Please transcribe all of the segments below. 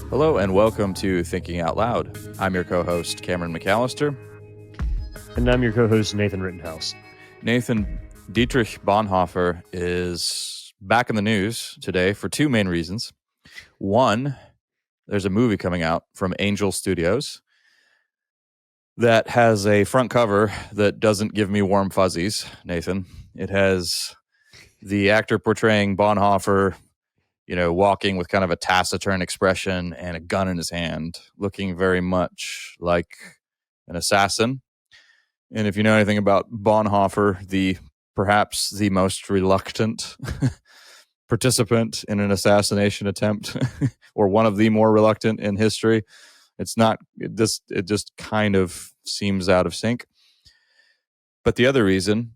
Hello and welcome to Thinking Out Loud. I'm your co-host, Cameron McAllister. And I'm your co-host, Nathan Rittenhouse. Nathan, Dietrich Bonhoeffer is back in the news today for two main reasons. One, there's a movie coming out from Angel Studios that has a front cover that doesn't give me warm fuzzies, Nathan. It has the actor portraying Bonhoeffer, walking with kind of a taciturn expression and a gun in his hand, looking very much like an assassin. And if you know anything about Bonhoeffer, perhaps the most reluctant participant in an assassination attempt, or one of the more reluctant in history, it just kind of seems out of sync. But the other reason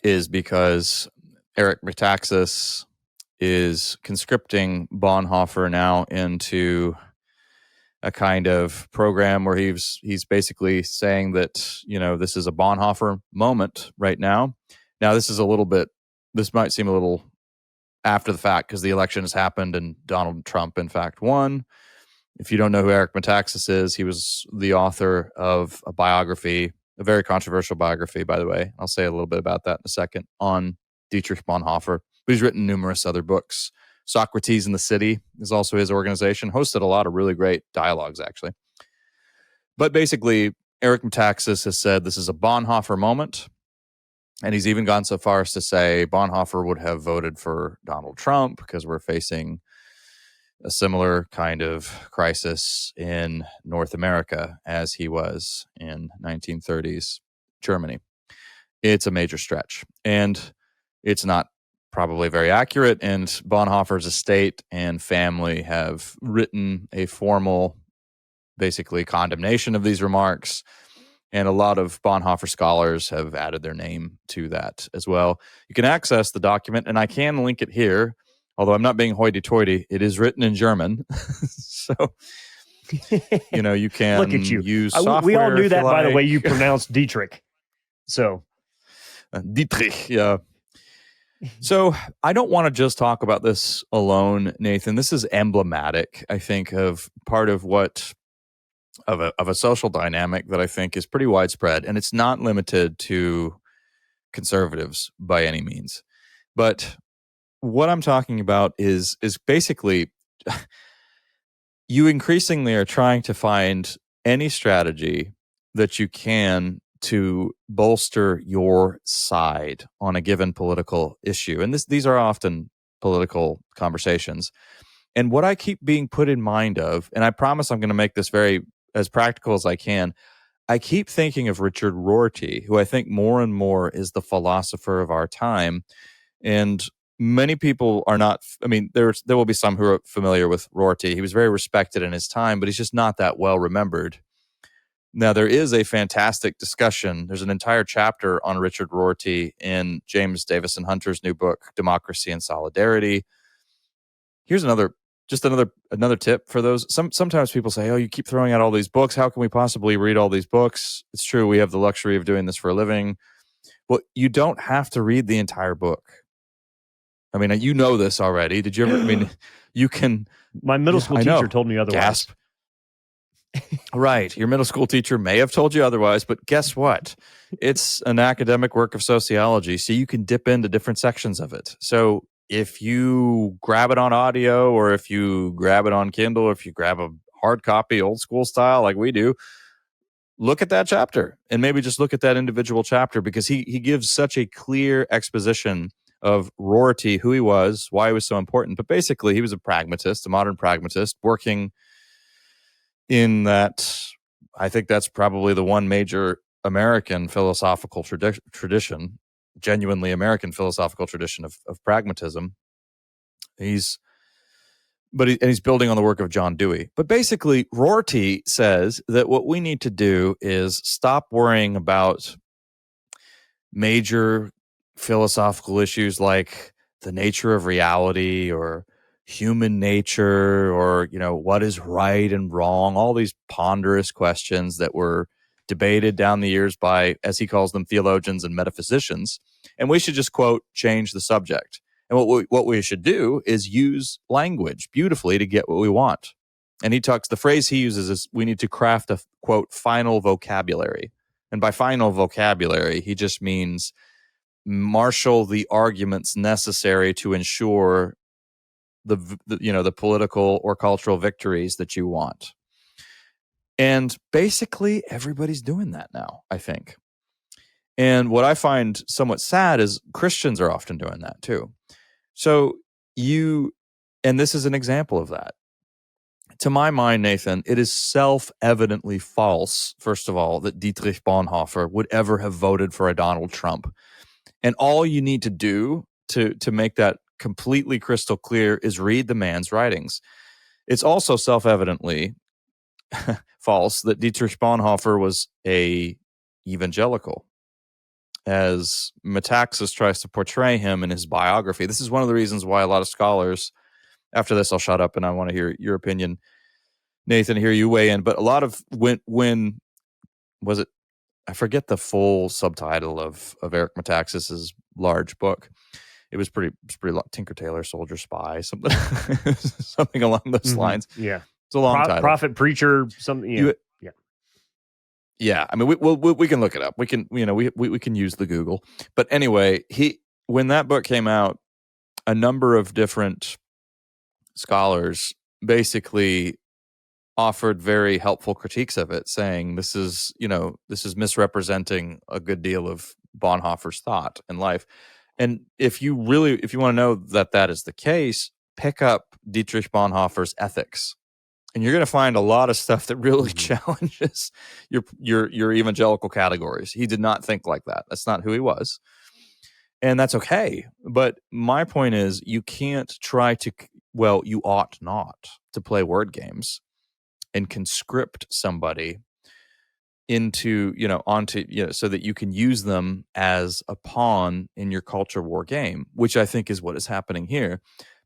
is because Eric Metaxas is conscripting Bonhoeffer now into a kind of program where he's basically saying that, this is a Bonhoeffer moment right now. Now, this might seem a little after the fact because the election has happened and Donald Trump, in fact, won. If you don't know who Eric Metaxas is, he was the author of a biography, a very controversial biography, by the way. I'll say a little bit about that in a second, on Dietrich Bonhoeffer. But he's written numerous other books. Socrates in the City is also his organization. Hosted a lot of really great dialogues, actually. But basically, Eric Metaxas has said this is a Bonhoeffer moment. And he's even gone so far as to say Bonhoeffer would have voted for Donald Trump because we're facing a similar kind of crisis in North America as he was in 1930s Germany. It's a major stretch. And it's not probably very accurate, and Bonhoeffer's estate and family have written a formal, basically, condemnation of these remarks, and a lot of Bonhoeffer scholars have added their name to that as well. You can access the document, and I can link it here, although I'm not being hoity-toity. It is written in German, so you can Look at you. use software. We all knew that, by the way, you pronounced Dietrich. So Dietrich, yeah. So I don't want to just talk about this alone, Nathan. This is emblematic, I think, of part of a social dynamic that I think is pretty widespread, and it's not limited to conservatives by any means. But what I'm talking about is basically you increasingly are trying to find any strategy that you can to bolster your side on a given political issue. And these are often political conversations. And what I keep being put in mind of, and I promise I'm going to make this very as practical as I can, I keep thinking of Richard Rorty, who I think more and more is the philosopher of our time. And many people are not, there will be some who are familiar with Rorty. He was very respected in his time, but he's just not that well remembered. Now, there is a fantastic discussion. There's an entire chapter on Richard Rorty in James Davison Hunter's new book, Democracy and Solidarity. Here's another tip for those. Sometimes people say, oh, you keep throwing out all these books. How can we possibly read all these books? It's true. We have the luxury of doing this for a living. Well, you don't have to read the entire book. You know this already. Did you ever, you can. My middle school teacher told me otherwise. Gasp. Right. Your middle school teacher may have told you otherwise, but guess what? It's an academic work of sociology, so you can dip into different sections of it. So if you grab it on audio, or if you grab it on Kindle, or if you grab a hard copy, old school style like we do, look at that chapter and maybe just look at that individual chapter, because he gives such a clear exposition of Rorty, who he was, why he was so important. But basically, he was a pragmatist, a modern pragmatist, working in that, I think that's probably the one major American philosophical tradition, genuinely American philosophical tradition of pragmatism. He's building on the work of John Dewey. But basically, Rorty says that what we need to do is stop worrying about major philosophical issues like the nature of reality, or human nature, or what is right and wrong, all these ponderous questions that were debated down the years by, as he calls them, theologians and metaphysicians. And we should just, quote, change the subject. And what we should do is use language beautifully to get what we want. And the phrase he uses is, we need to craft a, quote, final vocabulary. And by final vocabulary, he just means marshal the arguments necessary to ensure the political or cultural victories that you want. And basically everybody's doing that now, I think. And what I find somewhat sad is Christians are often doing that too. So and this is an example of that. To my mind, Nathan, it is self-evidently false, first of all, that Dietrich Bonhoeffer would ever have voted for a Donald Trump. And all you need to do to make that completely crystal clear is read the man's writings. It's also self-evidently false that Dietrich Bonhoeffer was a evangelical, as Metaxas tries to portray him in his biography. This is one of the reasons why a lot of scholars, after this I'll shut up and I want to hear your opinion, Nathan, hear you weigh in, but a lot of when was it, I forget the full subtitle of Eric Metaxas's large book. It was pretty Tinker Tailor Soldier Spy, something along those lines. Yeah. It's a long title. Prophet Preacher, something. Yeah. Yeah. I mean, we can look it up. We can, we can use the Google. But anyway, when that book came out, a number of different scholars basically offered very helpful critiques of it, saying this is misrepresenting a good deal of Bonhoeffer's thought and life. And if you want to know that is the case, pick up Dietrich Bonhoeffer's Ethics. And you're going to find a lot of stuff that really challenges your evangelical categories. He did not think like that. That's not who he was. And that's okay. But my point is, you ought not to play word games and conscript somebody onto, so that you can use them as a pawn in your culture war game, which I think is what is happening here.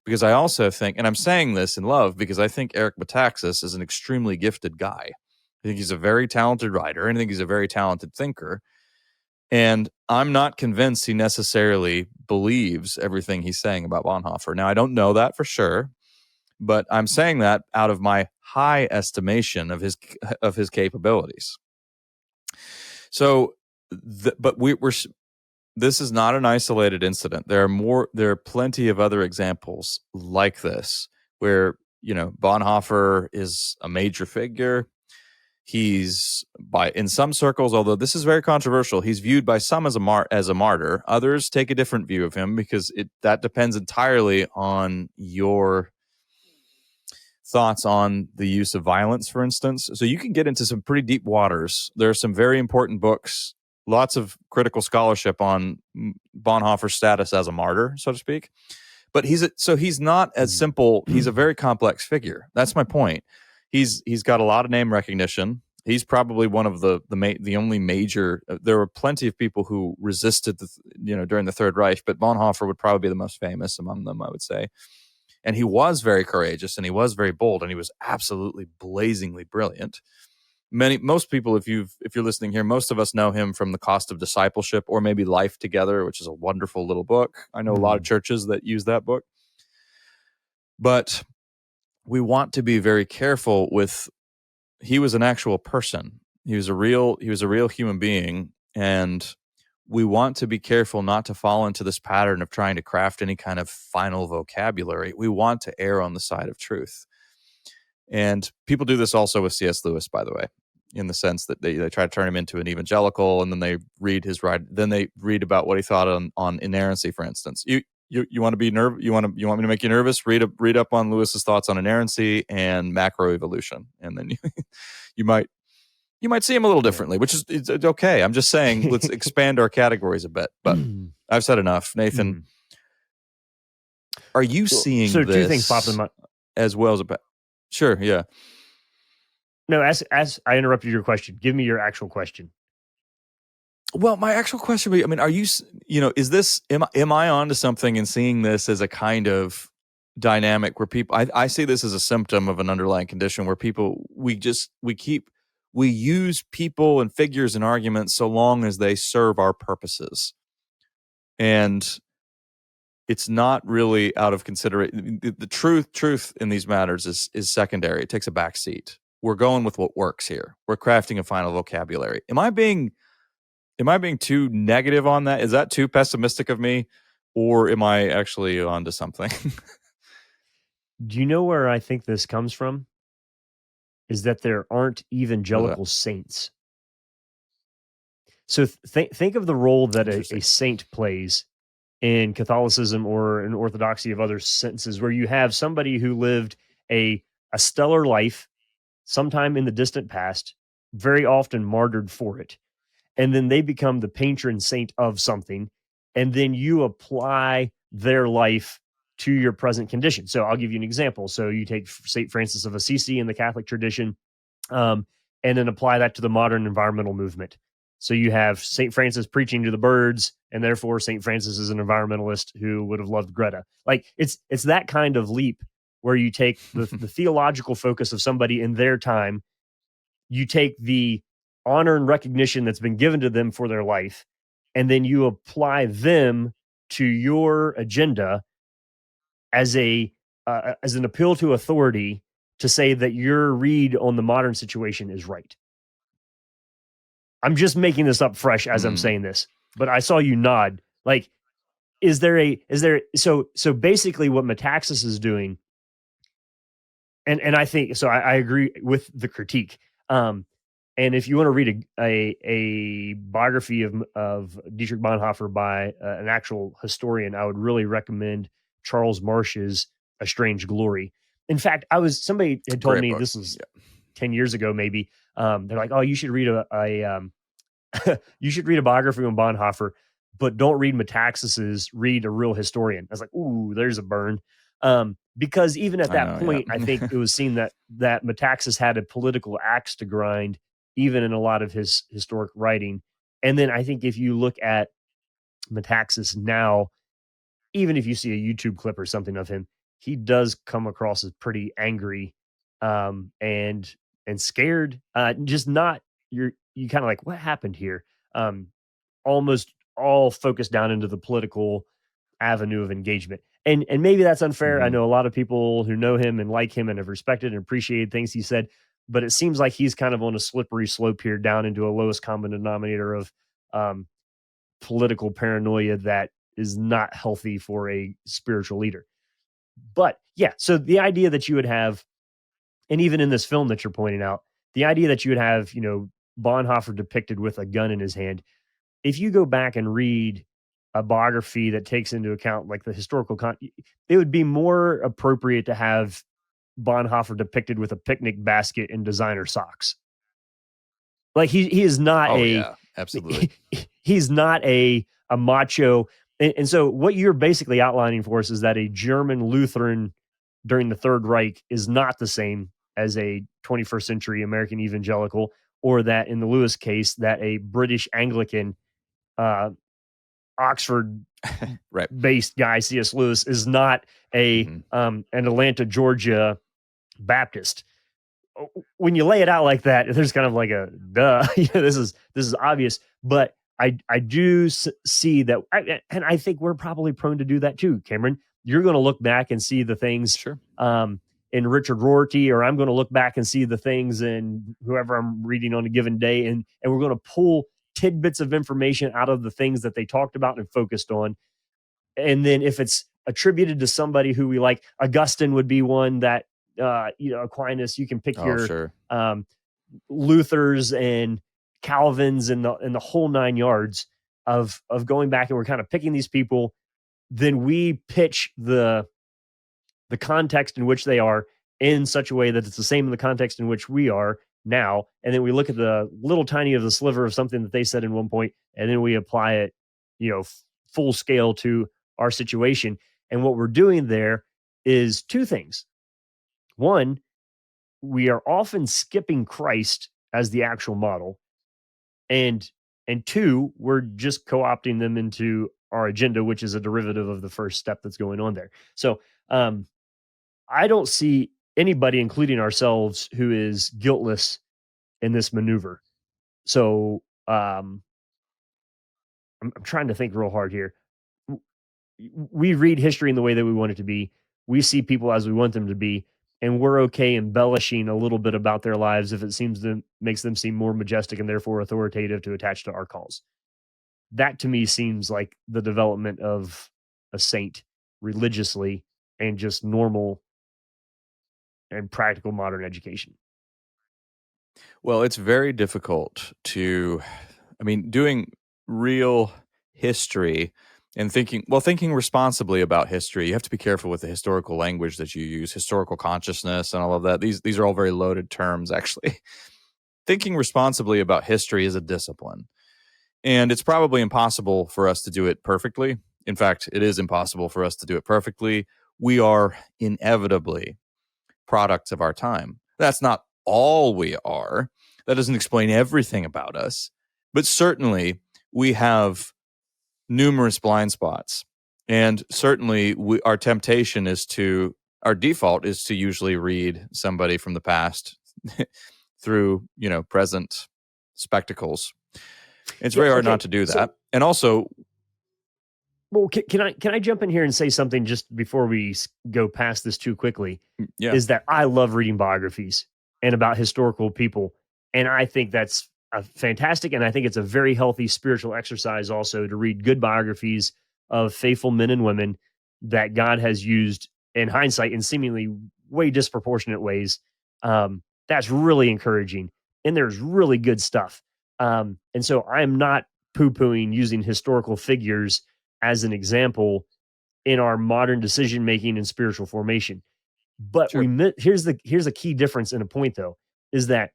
Because I also think, and I'm saying this in love, because I think Eric Metaxas is an extremely gifted guy. I think he's a very talented writer, and I think he's a very talented thinker. And I'm not convinced he necessarily believes everything he's saying about Bonhoeffer. Now, I don't know that for sure, but I'm saying that out of my high estimation of his capabilities. So, this is not an isolated incident. There are plenty of other examples like this where, Bonhoeffer is a major figure. He's in some circles, although this is very controversial, he's viewed by some as a martyr. Others take a different view of him, because that depends entirely on your thoughts on the use of violence, for instance. So you can get into some pretty deep waters. There are some very important books, lots of critical scholarship on Bonhoeffer's status as a martyr, so to speak. But he's not as simple. He's a very complex figure. That's my point. He's got a lot of name recognition. He's probably one of the only major. There were plenty of people who resisted during the Third Reich, but Bonhoeffer would probably be the most famous among them, I would say. And he was very courageous, and he was very bold, and he was absolutely blazingly brilliant. Most people, if you're listening here, most of us know him from The Cost of Discipleship, or maybe Life Together, which is a wonderful little book. I know a lot of churches that use that book. But we want to be very careful with, he was an actual person. He was a real human being, and we want to be careful not to fall into this pattern of trying to craft any kind of final vocabulary. We want to err on the side of truth. And people do this also with C.S. Lewis, by the way, in the sense that they try to turn him into an evangelical, and then they read then they read about what he thought on inerrancy, for instance. You want to be you want me to make you nervous? Read up on Lewis's thoughts on inerrancy and macroevolution, and then you might see him a little differently, which is it's okay. I'm just saying, let's expand our categories a bit. But I've said enough. Nathan, are you seeing this? Two things popped in my as well as a sure, yeah. No, as I interrupted your question, give me your actual question. Well, my actual question would be, I mean, are you, is this, am I onto something in seeing this as a kind of dynamic where people, I see this as a symptom of an underlying condition where people, we use people and figures and arguments so long as they serve our purposes. And it's not really out of consideration. The truth in these matters is secondary. It takes a back seat. We're going with what works here. We're crafting a final vocabulary. Am I being too negative on that? Is that too pessimistic of me, or am I actually onto something? Do you know where I think this comes from? Is that there aren't evangelical saints. So think of the role that a saint plays in Catholicism or in Orthodoxy of other senses, where you have somebody who lived a stellar life sometime in the distant past, very often martyred for it. And then they become the patron saint of something. And then you apply their life to your present condition. So I'll give you an example. So you take St. Francis of Assisi in the Catholic tradition, and then apply that to the modern environmental movement. So you have St. Francis preaching to the birds, and therefore St. Francis is an environmentalist who would have loved Greta. Like it's that kind of leap where you take the theological focus of somebody in their time, you take the honor and recognition that's been given to them for their life, and then you apply them to your agenda as an appeal to authority to say that your read on the modern situation is right. I'm just making this up fresh as I'm saying this, but I saw you nod. Like, so basically what Metaxas is doing, and I think so. I agree with the critique. And if you want to read a biography of Dietrich Bonhoeffer by an actual historian, I would really recommend Charles Marsh's A Strange Glory. In fact, somebody had told me, this was 10 years ago, maybe. They're like, oh, you should read you should read a biography on Bonhoeffer, but don't read Metaxas's, read a real historian. I was like, ooh, there's a burn. Because even at that point, I think it was seen that Metaxas had a political axe to grind, even in a lot of his historic writing. And then I think if you look at Metaxas now, even if you see a YouTube clip or something of him, he does come across as pretty angry, and scared. Just not you kind of like, what happened here? Almost all focused down into the political avenue of engagement. And maybe that's unfair. I know a lot of people who know him and like him and have respected and appreciated things he said, but it seems like he's kind of on a slippery slope here down into a lowest common denominator of political paranoia that is not healthy for a spiritual leader. But yeah, so the idea that you would have, and even in this film that you're pointing out, the idea that you would have, Bonhoeffer depicted with a gun in his hand, if you go back and read a biography that takes into account like the historical it would be more appropriate to have Bonhoeffer depicted with a picnic basket and designer socks. Like he is not absolutely. He's not a macho. And so what you're basically outlining for us is that a German Lutheran during the Third Reich is not the same as a 21st century American evangelical, or that in the Lewis case, that a British Anglican, Oxford based guy, C.S. Lewis, is not an Atlanta, Georgia Baptist. When you lay it out like that, there's kind of like a duh. This is obvious, but I do see that, and I think we're probably prone to do that too, Cameron. You're going to look back and see the things in Richard Rorty, or I'm going to look back and see the things in whoever I'm reading on a given day, and we're going to pull tidbits of information out of the things that they talked about and focused on. And then if it's attributed to somebody who we like, Augustine would be one that, Aquinas, you can pick Luthers and Calvins and the whole nine yards of going back, and we're kind of picking these people. Then we pitch the context in which they are in such a way that it's the same in the context in which we are now. And then we look at the little tiny of the sliver of something that they said in one point, and then we apply it, full scale to our situation. And what we're doing there is two things. One, we are often skipping Christ as the actual model. And two, we're just co-opting them into our agenda, which is a derivative of the first step that's going on there. So I don't see anybody, including ourselves, who is guiltless in this maneuver. So I'm trying to think real hard here. we read history in the way that we want it to be. We see people as we want them to be, and we're okay embellishing a little bit about their lives if it makes them seem more majestic and therefore authoritative to attach to our cause. That to me seems like the development of a saint religiously and just normal and practical modern education. Well, it's very difficult to, doing real history and thinking responsibly about history. You have to be careful with the historical language that you use, historical consciousness and all of that. These are all very loaded terms, actually. Thinking responsibly about history is a discipline. And it's probably impossible for us to do it perfectly. In fact, it is impossible for us to do it perfectly. We are inevitably products of our time. That's not all we are. That doesn't explain everything about us. But certainly, we have numerous blind spots. And certainly, our default is to usually read somebody from the past through, present spectacles. It's very hard not to do that. And also, well, can I jump in here and say something just before we go past this too quickly? Yeah. Is that I love reading biographies and about historical people, and I think that's fantastic, and I think it's a very healthy spiritual exercise also to read good biographies of faithful men and women that God has used in hindsight in seemingly way disproportionate ways. That's really encouraging, and there's really good stuff. And so I'm not poo-pooing using historical figures as an example in our modern decision making and spiritual formation. But sure. here's a key difference in a point though, is that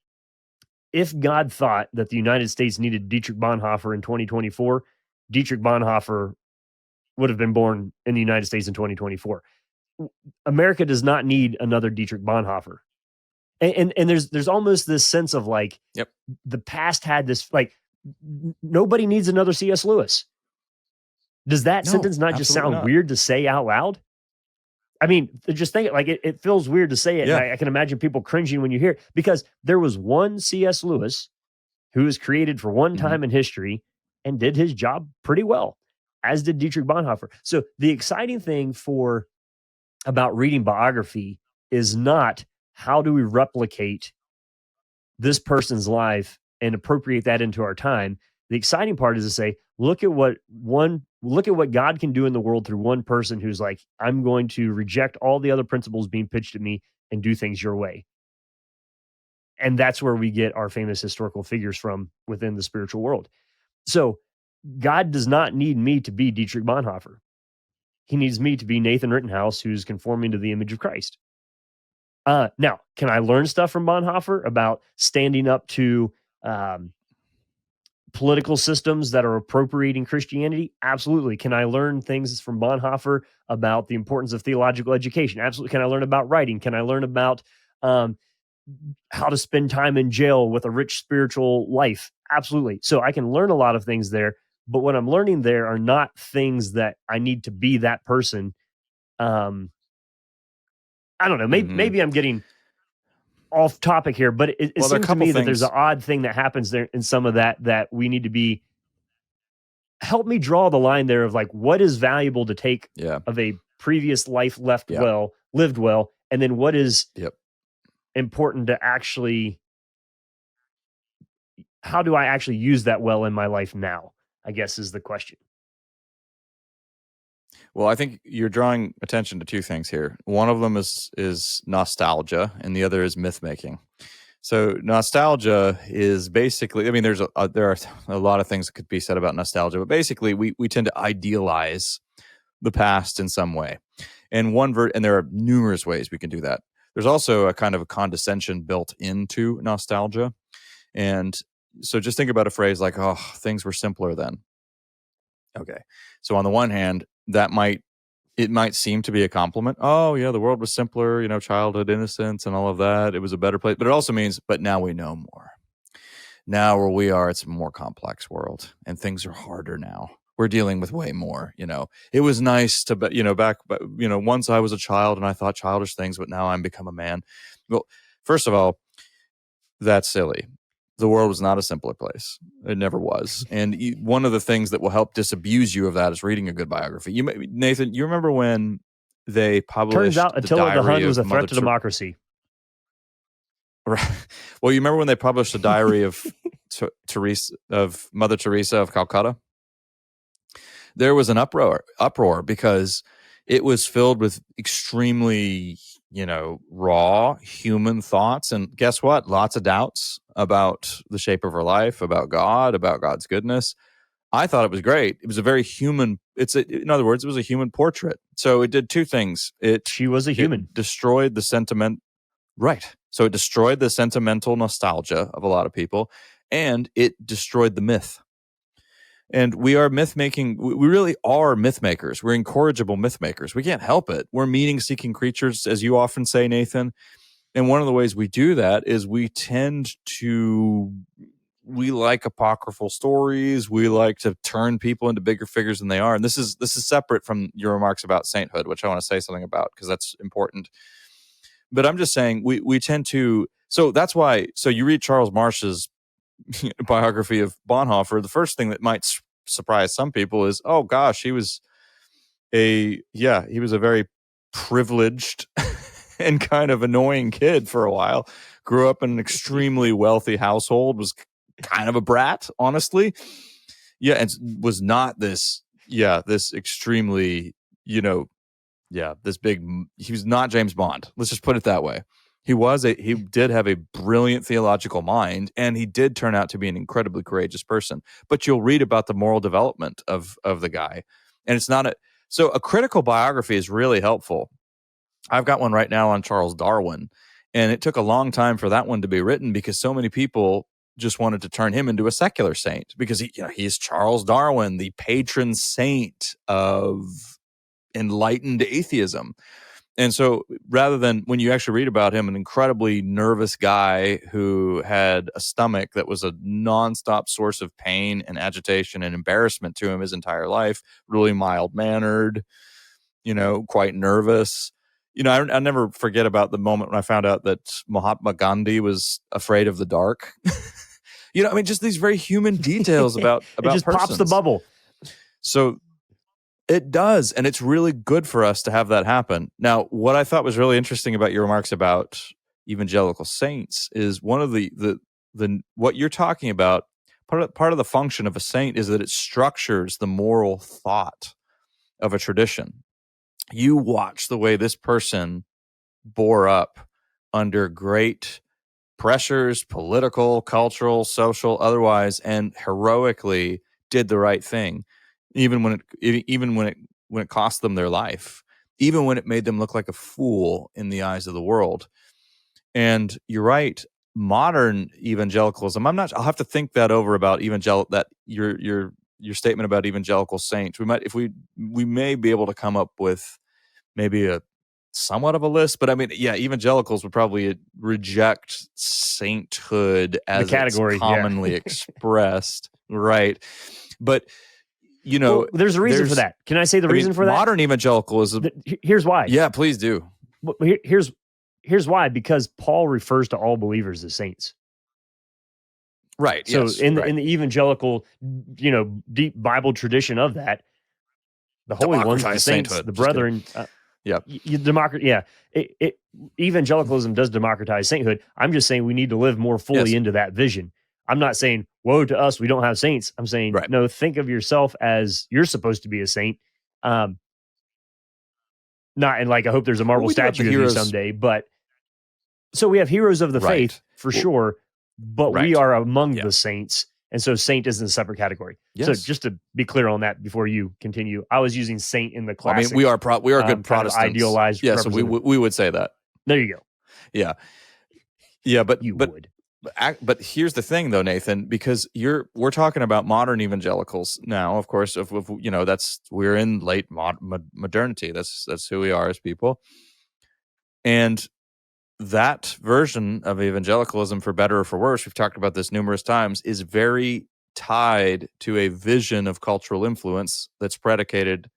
if God thought that the United States needed Dietrich Bonhoeffer in 2024, Dietrich Bonhoeffer would have been born in the United States in 2024. America does not need another Dietrich Bonhoeffer. And there's almost this sense of like, yep, the past had this, like, nobody needs another C.S. Lewis. Does that sentence not just sound weird to say out loud? I mean, just think it, like it feels weird to say it. Yeah. I can imagine people cringing when you hear it, because there was one C.S. Lewis who was created for one time in history and did his job pretty well, as did Dietrich Bonhoeffer. So the exciting thing about reading biography is not how do we replicate this person's life and appropriate that into our time. The exciting part is to say, look at what God can do in the world through one person who's like, I'm going to reject all the other principles being pitched at me and do things your way. And that's where we get our famous historical figures from within the spiritual world. So God does not need me to be Dietrich Bonhoeffer. He needs me to be Nathan Rittenhouse, who's conforming to the image of Christ. Now, can I learn stuff from Bonhoeffer about standing up to political systems that are appropriating Christianity? Absolutely. Can I learn things from Bonhoeffer about the importance of theological education? Absolutely. Can I learn about writing? Can I learn about how to spend time in jail with a rich spiritual life? Absolutely. So I can learn a lot of things there, but what I'm learning there are not things that I need to be that person. I don't know. Maybe I'm getting off topic here, but it seems to me that there's an odd thing that happens there in some of that we need to be. Help me draw the line there of like, what is valuable to take of a previous life lived well, and then what is important to actually, how do I actually use that well in my life now, I guess is the question. Well, I think you're drawing attention to two things here. One of them is nostalgia, and the other is myth making. So nostalgia is basically, I mean, there are a lot of things that could be said about nostalgia, but basically we tend to idealize the past in some way. And and there are numerous ways we can do that. There's also a kind of a condescension built into nostalgia. And so just think about a phrase like, oh, things were simpler then. Okay. So on the one hand, it might seem to be a compliment. Oh yeah, the world was simpler, childhood innocence and all of that. It was a better place. But it also means, but now we know more. Now where we are, it's a more complex world and things are harder now. We're dealing with way more, It was nice to, back, once I was a child and I thought childish things, but now I'm become a man. Well, first of all, that's silly. the world was not a simpler place. It never was. And one of the things that will help disabuse you of that is reading a good biography. Nathan, you remember when they published Turns out Attila the Hun was a threat to Mother democracy. Right. Well, you remember when they published a diary of Mother Teresa of Calcutta? There was an uproar because it was filled with extremely, raw human thoughts. And guess what? Lots of doubts about the shape of her life, about God, about God's goodness. I thought it was great. It was a very human. In other words, it was a human portrait. So it did two things. She was a human. It destroyed the sentiment. Right. So it destroyed the sentimental nostalgia of a lot of people, and it destroyed the myth. And we are myth making. We really are myth makers. We're incorrigible myth makers. We can't help it. We're meaning seeking creatures, as you often say, Nathan. And one of the ways we do that is we like apocryphal stories. We like to turn people into bigger figures than they are. And this is separate from your remarks about sainthood, which I want to say something about because that's important. But I'm just saying we tend to. So that's why. So you read Charles Marsh's biography of Bonhoeffer. The first thing that might surprise some people is, oh gosh, he was a very privileged and kind of annoying kid for a while. Grew up in an extremely wealthy household. Was kind of a brat, honestly. Yeah, and was not this extremely, this big. He was not James Bond. Let's just put it that way. He did have a brilliant theological mind, and he did turn out to be an incredibly courageous person. But you'll read about the moral development of the guy, and it's not so a critical biography is really helpful. I've got one right now on Charles Darwin, and it took a long time for that one to be written because so many people just wanted to turn him into a secular saint because he's Charles Darwin, the patron saint of enlightened atheism. And so rather than when you actually read about him, an incredibly nervous guy who had a stomach that was a nonstop source of pain and agitation and embarrassment to him his entire life, really mild-mannered, quite nervous. I never forget about the moment when I found out that Mahatma Gandhi was afraid of the dark. Just these very human details about it just persons. Pops the bubble. So it does, and it's really good for us to have that happen. Now, what I thought was really interesting about your remarks about evangelical saints is one of the what you're talking about. Part of the function of a saint is that it structures the moral thought of a tradition. You watch the way this person bore up under great pressures, political, cultural, social, otherwise, and heroically did the right thing, even when it cost them their life, even when it made them look like a fool in the eyes of the world. And you're right, modern evangelicalism. I'll have to think that over about your statement about evangelical saints. We may be able to come up with maybe a somewhat of a list, but evangelicals would probably reject sainthood as the category, it's commonly expressed, right? But there's a reason for that. Can I say the reason for that? Modern evangelicalism. Here's why. Yeah, please do. Here's why. Because Paul refers to all believers as saints. Right. So yes, in right. the evangelical, deep Bible tradition of that, the holy ones, the saints, sainthood. the brethren. Evangelicalism does democratize sainthood. I'm just saying we need to live more fully into that vision. I'm not saying, woe to us, we don't have saints. I'm saying, no, think of yourself as you're supposed to be a saint. Not and I hope there's a marble statue of you someday, but so we have heroes of the faith for sure, but we are among the saints. And so saint is in a separate category. Yes. So just to be clear on that before you continue, I was using saint in the classic. we are good Protestants. Idealized. Yeah, so we would say that. There you go. Yeah. Yeah, but would. But here's the thing, though, Nathan, because we're talking about modern evangelicals now. Of course, we're in late modernity. That's who we are as people, and that version of evangelicalism, for better or for worse, we've talked about this numerous times, is very tied to a vision of cultural influence that's predicated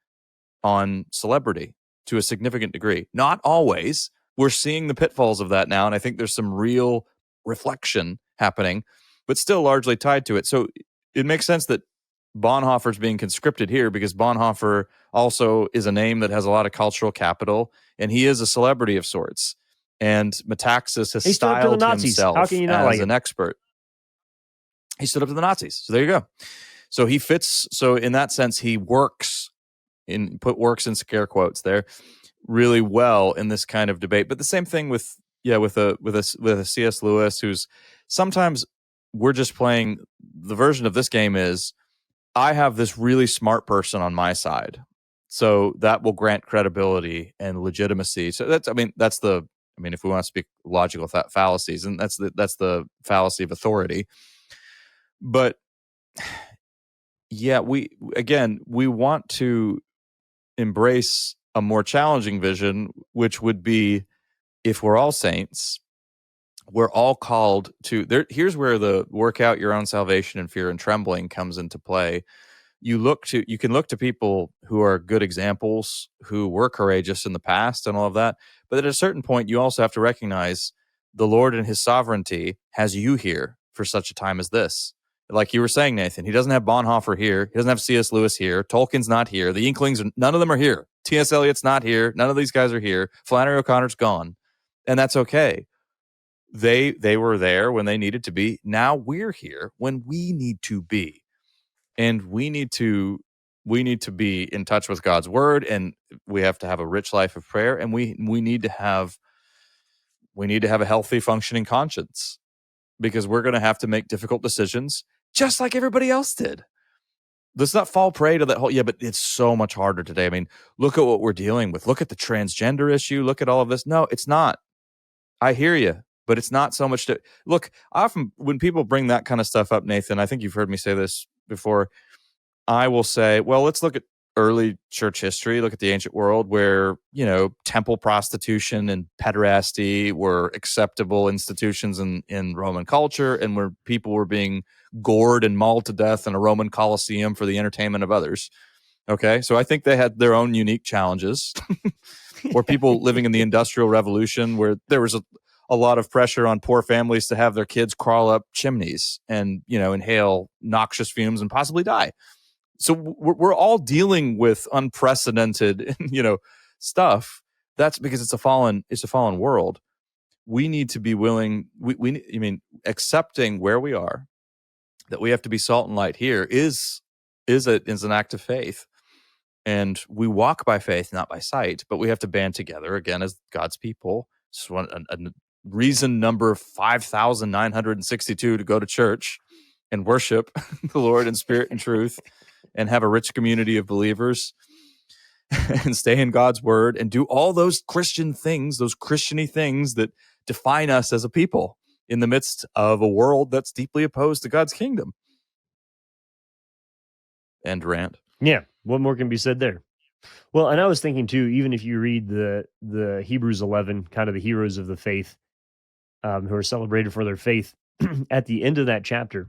on celebrity to a significant degree. Not always. We're seeing the pitfalls of that now, and I think there's some real reflection happening. but still largely tied to it. So it makes sense that Bonhoeffer's being conscripted here, because Bonhoeffer also is a name that has a lot of cultural capital, and he is a celebrity of sorts. And Metaxas has He stood up to the styled Nazis. How himself can you not as like an him? expert. He stood up to the Nazis. So there you go. So he fits. So in that sense, he works works in scare quotes there really well in this kind of debate. But the same thing with a C.S. Lewis, who's sometimes we're just playing the version of this game is I have this really smart person on my side. So that will grant credibility and legitimacy. So if we want to speak logical fallacies, and that's the fallacy of authority. But yeah, we want to embrace a more challenging vision, which would be, if we're all saints, we're all called to here's where the work out your own salvation in fear and trembling comes into play. You can look to people who are good examples, who were courageous in the past and all of that. But at a certain point, you also have to recognize the Lord and his sovereignty has you here for such a time as this. Like you were saying, Nathan, he doesn't have Bonhoeffer here. He doesn't have C.S. Lewis here. Tolkien's not here. The Inklings, none of them are here. T.S. Eliot's not here. None of these guys are here. Flannery O'Connor's gone. And that's okay. They were there when they needed to be. Now we're here when we need to be. And we need to be in touch with God's word, and we have to have a rich life of prayer, and we need to have a healthy functioning conscience, because we're going to have to make difficult decisions just like everybody else did. Let's not fall prey to that whole, but it's so much harder today. I mean, look at what we're dealing with. Look at the transgender issue. Look at all of this. No, it's not. I hear you, but it's not so much to look. Often when people bring that kind of stuff up, Nathan, I think you've heard me say this before, I will say, well, let's look at early church history, look at the ancient world where, temple prostitution and pederasty were acceptable institutions in Roman culture, and where people were being gored and mauled to death in a Roman Colosseum for the entertainment of others. Okay, so I think they had their own unique challenges. Or people living in the Industrial Revolution, where there was a lot of pressure on poor families to have their kids crawl up chimneys and, inhale noxious fumes and possibly die. So we're all dealing with unprecedented, stuff. That's because it's a fallen world. We need to be willing. Accepting where we are, that we have to be salt and light here is an act of faith, and we walk by faith, not by sight. But we have to band together again as God's people. So a reason number 5,962 to go to church and worship the Lord in spirit and truth, and have a rich community of believers, and stay in God's word, and do all those Christian things, those Christian-y things that define us as a people in the midst of a world that's deeply opposed to God's kingdom. End rant. Yeah, what more can be said there? Well, and I was thinking too, even if you read the Hebrews 11, kind of the heroes of the faith, who are celebrated for their faith, at the end of that chapter,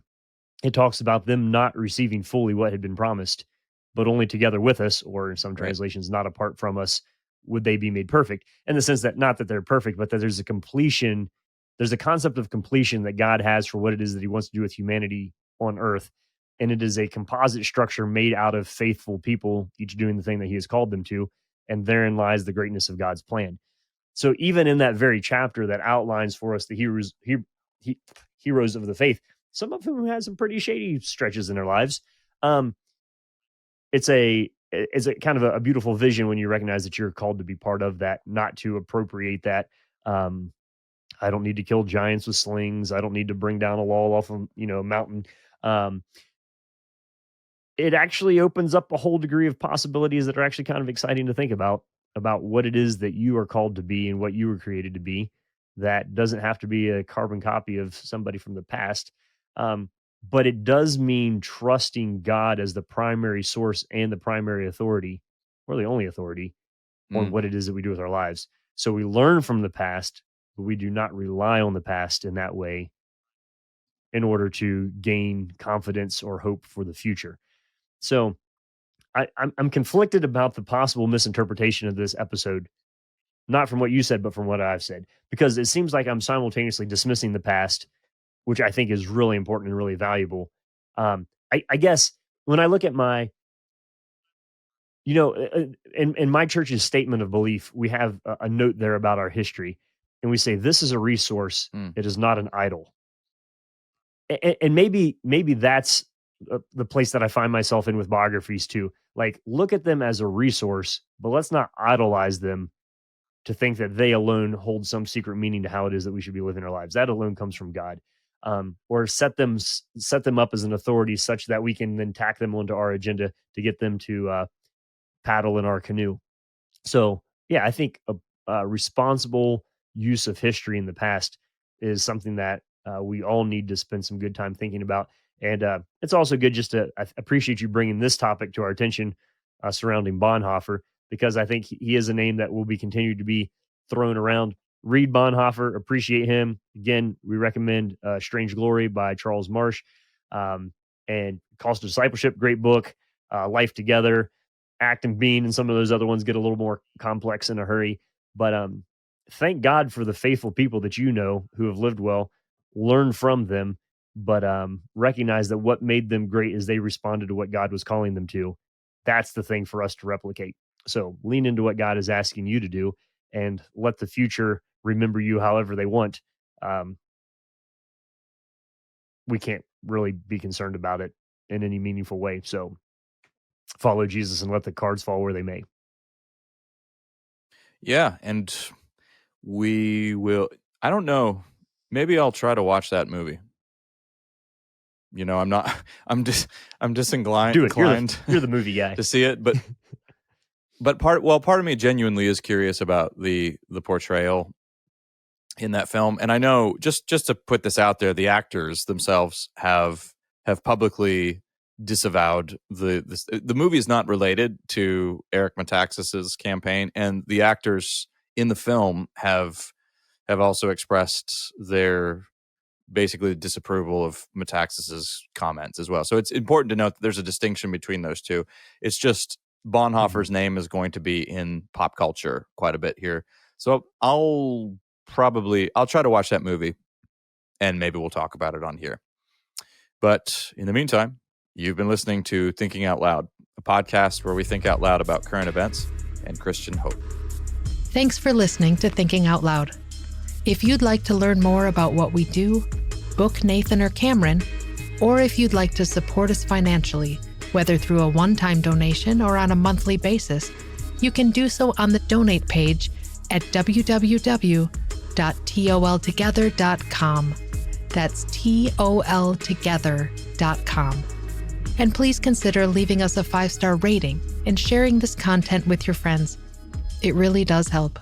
it talks about them not receiving fully what had been promised, but only together with us, or in some translations, not apart from us, would they be made perfect. In the sense that not that they're perfect, but that there's a completion, there's a concept of completion that God has for what it is that he wants to do with humanity on earth. And it is a composite structure made out of faithful people, each doing the thing that he has called them to. And therein lies the greatness of God's plan. So even in that very chapter that outlines for us the heroes of the faith, some of whom had some pretty shady stretches in their lives, it's a kind of a beautiful vision when you recognize that you're called to be part of that, not to appropriate that. I don't need to kill giants with slings. I don't need to bring down a wall off of a mountain. It actually opens up a whole degree of possibilities that are actually kind of exciting to think about what it is that you are called to be and what you were created to be. That doesn't have to be a carbon copy of somebody from the past. But it does mean trusting God as the primary source and the primary authority, or the only authority, on what it is that we do with our lives. So we learn from the past, but we do not rely on the past in that way in order to gain confidence or hope for the future. So I'm conflicted about the possible misinterpretation of this episode, not from what you said, but from what I've said, because it seems like I'm simultaneously dismissing the past which I think is really important and really valuable. I guess when I look at my, in my church's statement of belief, we have a note there about our history, and we say this is a resource. It is not an idol. And maybe that's the place that I find myself in with biographies too. Like, look at them as a resource, but let's not idolize them to think that they alone hold some secret meaning to how it is that we should be living our lives. That alone comes from God. Or set them up as an authority such that we can then tack them onto our agenda to get them to paddle in our canoe. So yeah, I think a responsible use of history in the past is something that we all need to spend some good time thinking about. And it's also good just to I appreciate you bringing this topic to our attention surrounding Bonhoeffer, because I think he is a name that will be continued to be thrown around. Read Bonhoeffer, appreciate him. Again, we recommend Strange Glory by Charles Marsh, and Cost of Discipleship, great book. Life Together, Act and Being, and some of those other ones get a little more complex in a hurry. But thank God for the faithful people that you know who have lived well. Learn from them, but recognize that what made them great is they responded to what God was calling them to. That's the thing for us to replicate. So lean into what God is asking you to do, and let the future remember you however they want. We can't really be concerned about it in any meaningful way. So follow Jesus and let the cards fall where they may. Yeah, and we will. I don't know. Maybe I'll try to watch that movie. I'm not. I'm disinclined. Do it. You're the movie guy to see it, but part of me genuinely is curious about the portrayal in that film. And I know, just to put this out there, the actors themselves have publicly disavowed the movie is not related to Eric Metaxas's campaign, and the actors in the film have also expressed their basically disapproval of Metaxas's comments as well. So it's important to note that there's a distinction between those two. It's just Bonhoeffer's name is going to be in pop culture quite a bit here. So I'll try to watch that movie, and maybe we'll talk about it on here. But in the meantime, you've been listening to Thinking Out Loud, a podcast where we think out loud about current events and Christian hope. Thanks for listening to Thinking Out Loud. If you'd like to learn more about what we do, book Nathan or Cameron, or if you'd like to support us financially, whether through a one-time donation or on a monthly basis, you can do so on the donate page at www.toltogether.com. That's toltogether.com. And please consider leaving us a 5-star rating and sharing this content with your friends. It really does help.